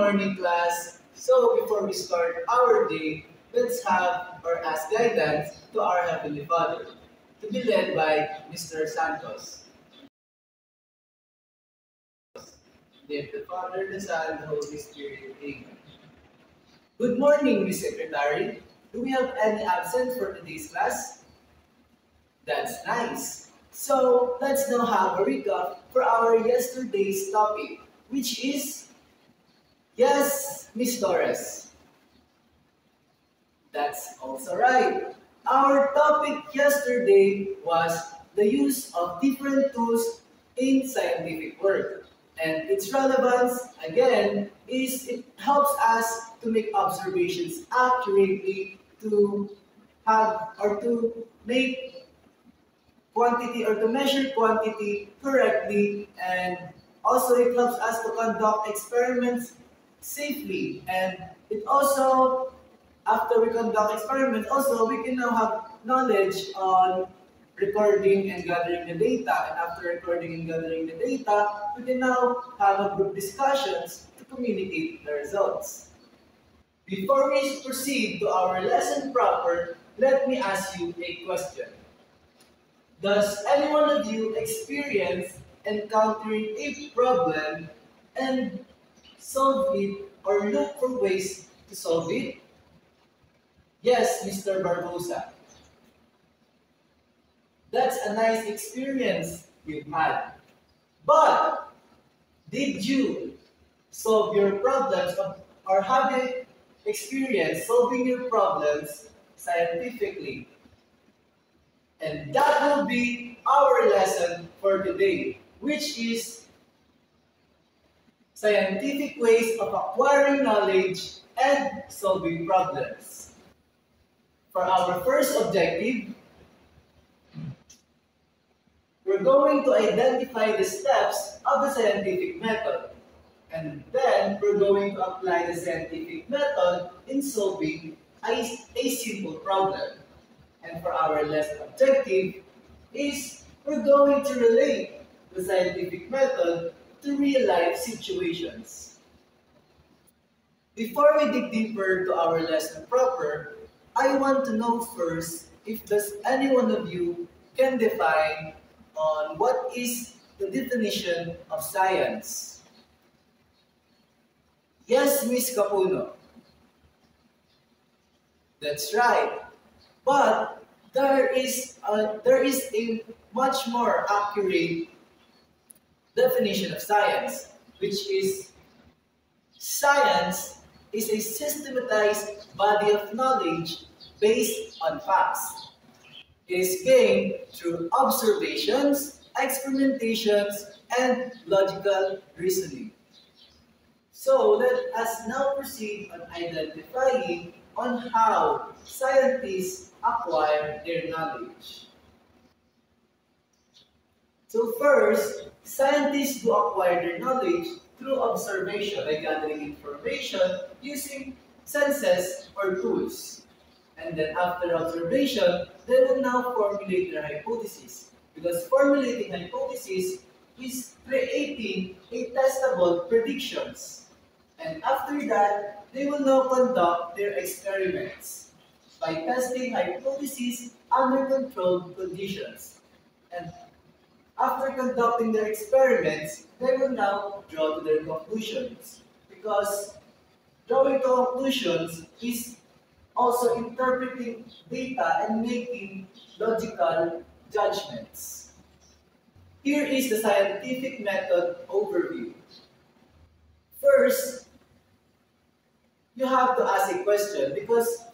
morning, class. So before we start our day, let's have or ask guidance to our Heavenly Father, to be led by Mr. Santos. Name the Father, the Son, and the Holy Spirit. Amen. Good morning, Miss Secretary. Do we have any absence for today's class? That's nice. So let's now have a recap for our yesterday's topic, which is yes, Miss Torres. That's also right. Our topic yesterday was the use of different tools in scientific work. And its relevance, again, is it helps us to make observations accurately, to have or to make quantity or to measure quantity correctly, and also it helps us to conduct experiments safely. And it also, after we conduct experiments, also we can now have knowledge on recording and gathering the data. And after recording and gathering the data, we can now have a group discussions to communicate the results. Before we proceed to our lesson proper, let me ask you a question. Does any one of you experience encountering a problem and solve it or look for ways to solve it? Yes, Mr. Barbosa. That's a nice experience you've had. But did you solve your problems or have you experienced solving your problems scientifically? And that will be our lesson for today, which is scientific ways of acquiring knowledge and solving problems. For our first objective, we're going to identify the steps of the scientific method. And then we're going to apply the scientific method in solving a simple problem. And for our last objective is we're going to relate the scientific method to real-life situations. Before we dig deeper to our lesson proper, I want to know first if does any one of you can define on what is the definition of science. Yes, Miss Capuno. That's right. But there is a much more accurate definition of science, which is science is a systematized body of knowledge based on facts. It is gained through observations, experimentations, and logical reasoning. So let us now proceed on identifying on how scientists acquire their knowledge. So first, scientists do acquire their knowledge through observation by gathering information using senses or tools. And then after observation, they will now formulate their hypothesis. Because formulating hypothesis is creating a testable predictions. And after that, they will now conduct their experiments by testing hypotheses under controlled conditions. And after conducting their experiments, they will now draw to their conclusions. Because drawing to conclusions is also interpreting data and making logical judgments. Here is the scientific method overview. First, you have to ask a question because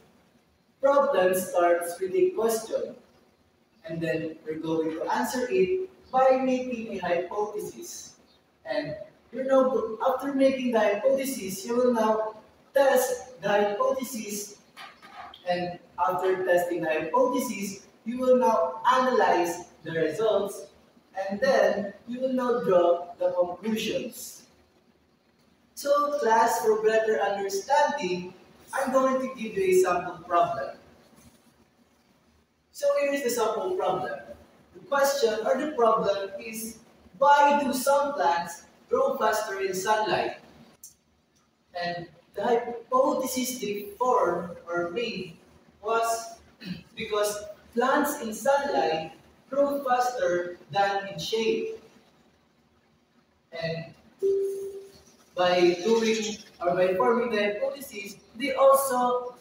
problem starts with a question. And then we're going to answer it by making a hypothesis. And after making the hypothesis, you will now test the hypothesis. And after testing the hypothesis, you will now analyze the results. And then you will now draw the conclusions. So class, for better understanding, I'm going to give you a sample problem. So here is the sample problem. The question or the problem is, why do some plants grow faster in sunlight? And the hypothesis they formed or made was because plants in sunlight grow faster than in shade. And by doing or by forming the hypothesis, they also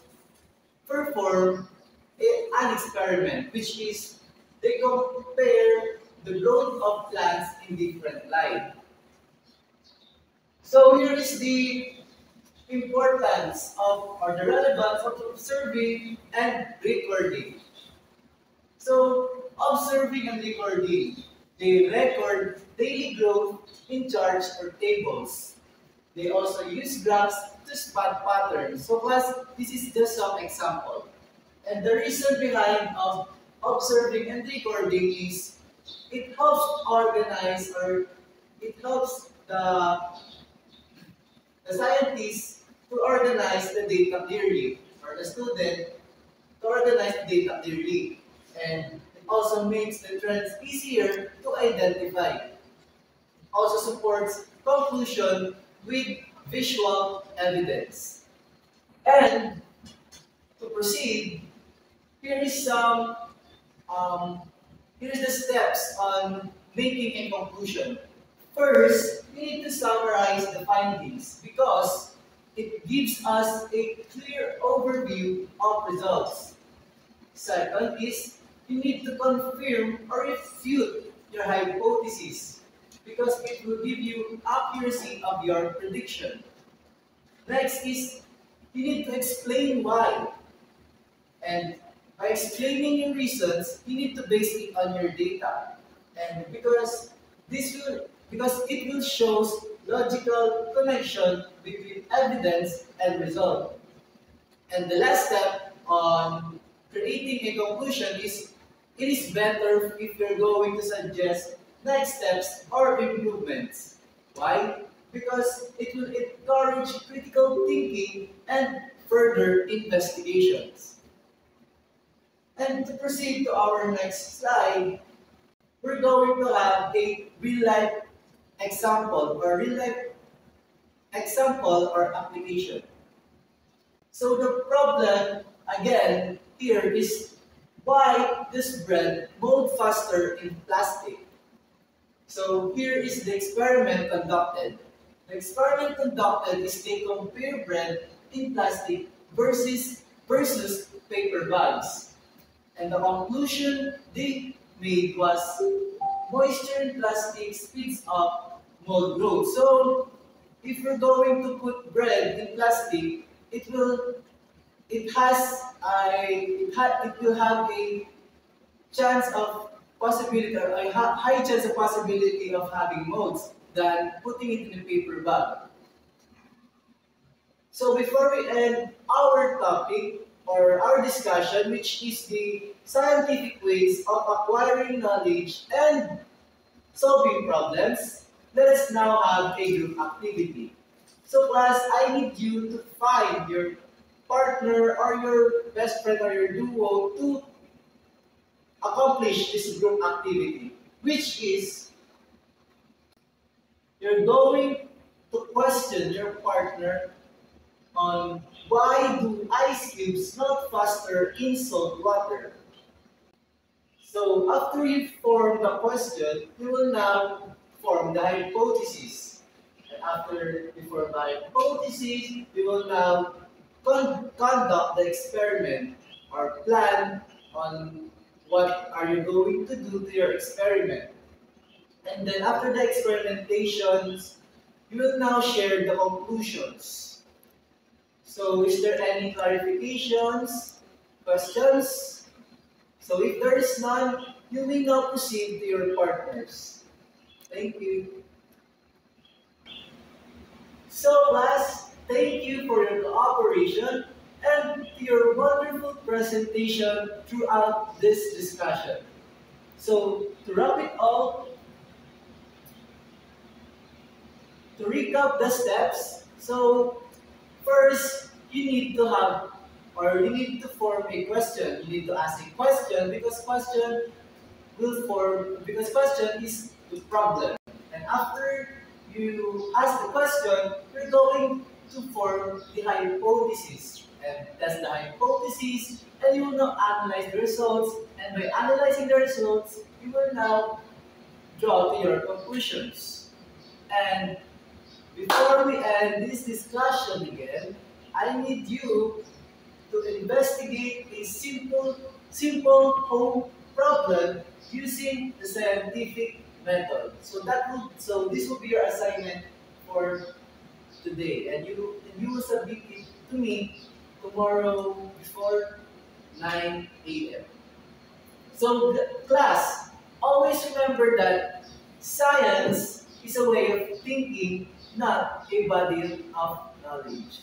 perform an experiment, which is they compare the growth of plants in different light. So here is the importance of or the relevance of observing and recording. So observing and recording, they record daily growth in charts or tables. They also use graphs to spot patterns. So class, this is just some example. And the reason behind of observing and recording is it helps organize or it helps the scientists to organize the data clearly, or the student to organize the data clearly. And it also makes the trends easier to identify. It also supports conclusion with visual evidence. And to proceed, here is some here is the steps on making a conclusion. First, we need to summarize the findings because it gives us a clear overview of results. Second is, you need to confirm or refute your hypothesis because it will give you accuracy of your prediction. Next is, you need to explain why. And by explaining your reasons, you need to base it on your data. And because it will show logical connection between evidence and result. And the last step on creating a conclusion is it is better if you're going to suggest next steps or improvements. Why? Because it will encourage critical thinking and further investigations. And to proceed to our next slide, we're going to have a real-life example or real-life example or application. So the problem, again, here is why this bread mold faster in plastic. So here is the experiment conducted. The experiment conducted is they compare bread in plastic versus paper bags. And the conclusion they made was moisture in plastic speeds up mold growth. So if you're going to put bread in plastic, it will have a chance of possibility or a high chance of possibility of having molds than putting it in a paper bag. So before we end our topic or our discussion, which is the scientific ways of acquiring knowledge and solving problems, let us now have a group activity. So class, I need you to find your partner or your best friend or your duo to accomplish this group activity, which is you're going to question your partner on why do ice cubes melt faster in salt water. So after you form the question, you will now form the hypothesis. And after you form the hypothesis, you will now conduct the experiment or plan on what are you going to do to your experiment. And then after the experimentations, you will now share the conclusions. So is there any clarifications, questions? So if there is none, you may now proceed to your partners. Thank you. So class, thank you for your cooperation and your wonderful presentation throughout this discussion. So to wrap it all, to recap the steps, so first you need to have or you need to form a question. You need to ask a question because question is the problem. And after you ask the question, you're going to form the hypothesis. And that's the hypothesis, and you will now analyze the results, and by analyzing the results, you will now draw to your conclusions. And before we end this discussion again, I need you to investigate a simple home problem using the scientific method. So this will be your assignment for today, and you will submit it to me tomorrow before 9 a.m. So class, always remember that science is a way of thinking, not a body of knowledge.